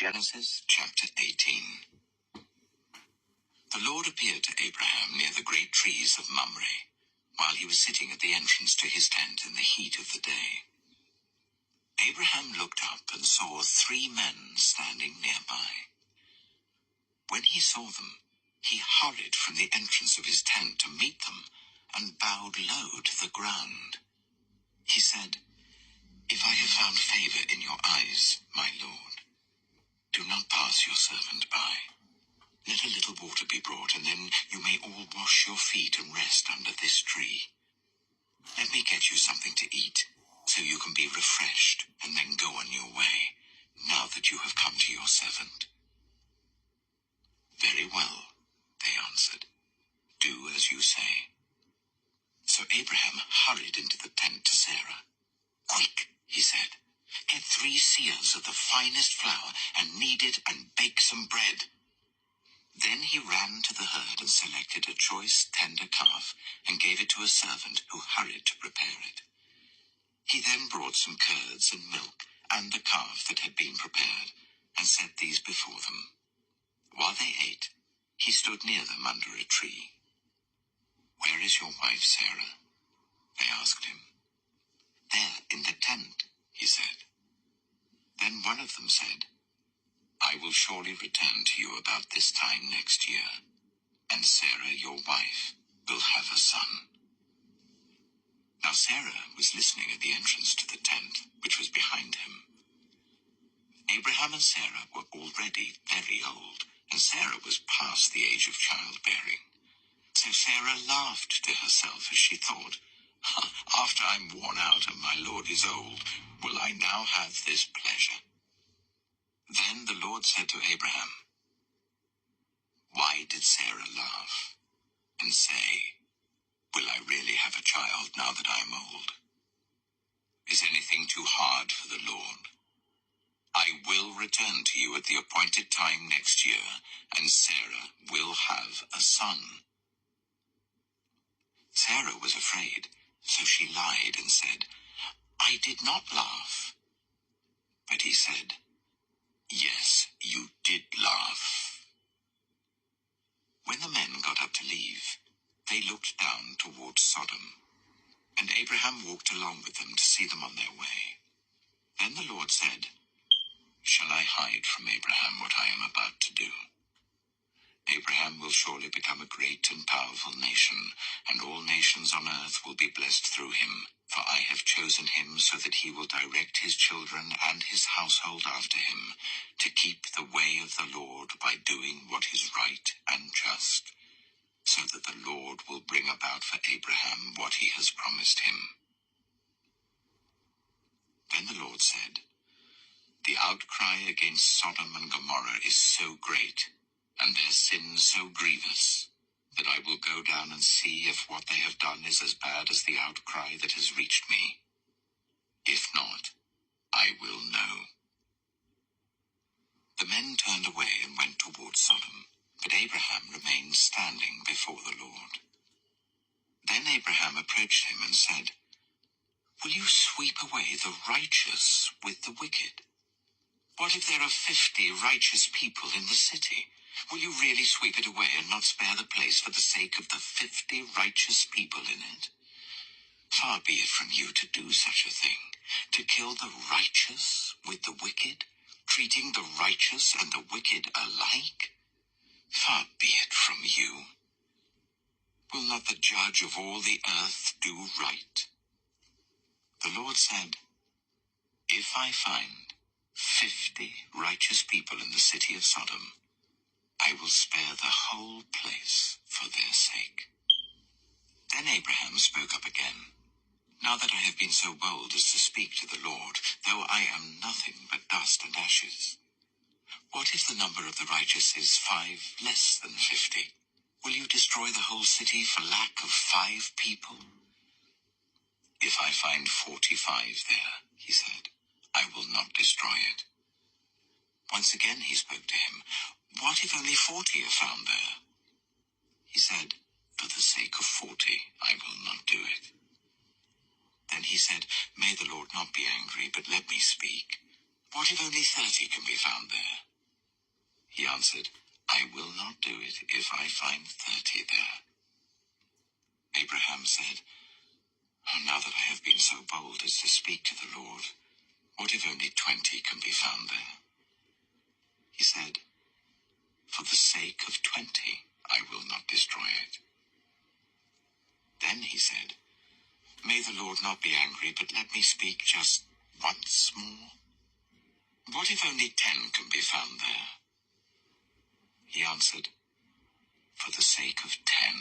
Genesis chapter 18. The Lord appeared to Abraham near the great trees of Mamre, while he was sitting at the entrance to his tent in the heat of the day. Abraham looked up and saw 3 men standing nearby. When he saw them, he hurried from the entrance of his tent to meet them and bowed low to the ground. He said, "If I have found favor in your eyes, my Lord, do not pass your servant by. Let a little water be brought, and then you may all wash your feet and rest under this tree. Let me get you something to eat, so you can be refreshed and then go on your way, now that you have come to your servant." "Very well," they answered. "Do as you say." So Abraham hurried into the tent to Sarah. "Quick," he said, "get 3 seahs of the finest flour and knead it and bake some bread." Then he ran to the herd and selected a choice, tender calf and gave it to a servant who hurried to prepare it. He then brought some curds and milk and the calf that had been prepared and set these before them. While they ate, he stood near them under a tree. "Where is your wife, Sarah?" they asked him. "There, in the tent," he said. Then one of them said, "I will surely return to you about this time next year, and Sarah, your wife, will have a son." Now Sarah was listening at the entrance to the tent, which was behind him. Abraham and Sarah were already very old, and Sarah was past the age of childbearing. So Sarah laughed to herself as she thought, "After I'm worn out and my Lord is old, will I now have this pleasure?" Then the Lord said to Abraham, "Why did Sarah laugh and say, 'Will I really have a child now that I am old?' Is anything too hard for the Lord? I will return to you at the appointed time next year, and Sarah will have a son." Sarah was afraid, so she lied and said, "I did not laugh." But he said, "Yes, you did laugh." When the men got up to leave, they looked down towards Sodom, and Abraham walked along with them to see them on their way. Then the Lord said, "Shall I hide from Abraham what I am about to do? Abraham will surely become a great and powerful nation, and all nations on earth will be blessed through him, for I have chosen him so that he will direct his children and his household after him, to keep the way of the Lord by doing what is right and just, so that the Lord will bring about for Abraham what he has promised him." Then the Lord said, "The outcry against Sodom and Gomorrah is so great, and their sin so grievous, that I will go down and see if what they have done is as bad as the outcry that has reached me. If not, I will know." The men turned away and went towards Sodom, but Abraham remained standing before the Lord. Then Abraham approached him and said, "Will you sweep away the righteous with the wicked? What if there are 50 righteous people in the city? Will you really sweep it away and not spare the place for the sake of the 50 righteous people in it? Far be it from you to do such a thing, to kill the righteous with the wicked, treating the righteous and the wicked alike. Far be it from you. Will not the judge of all the earth do right?" The Lord said, "If I find 50 righteous people in the city of Sodom, I will spare the whole place for their sake." Then Abraham spoke up again, "Now that I have been so bold as to speak to the Lord, though I am nothing but dust and ashes, what if the number of the righteous is 5 less than 50? Will you destroy the whole city for lack of 5 people? If I find 45 there," he said, "I will not destroy it." Once again he spoke to him, "What if only 40 are found there?" He said, "For the sake of 40, I will not do it." Then he said, "May the Lord not be angry, but let me speak. What if only 30 can be found there?" answered, I will not do it if I find 30 there. Abraham said, oh, now that I have been so bold as to speak to the Lord, what if only 20 can be found there? He said, for the sake of 20, I will not destroy it. Then he said, may the Lord not be angry, but let me speak just once more. What if only 10 can be found there? He answered, for the sake of 10,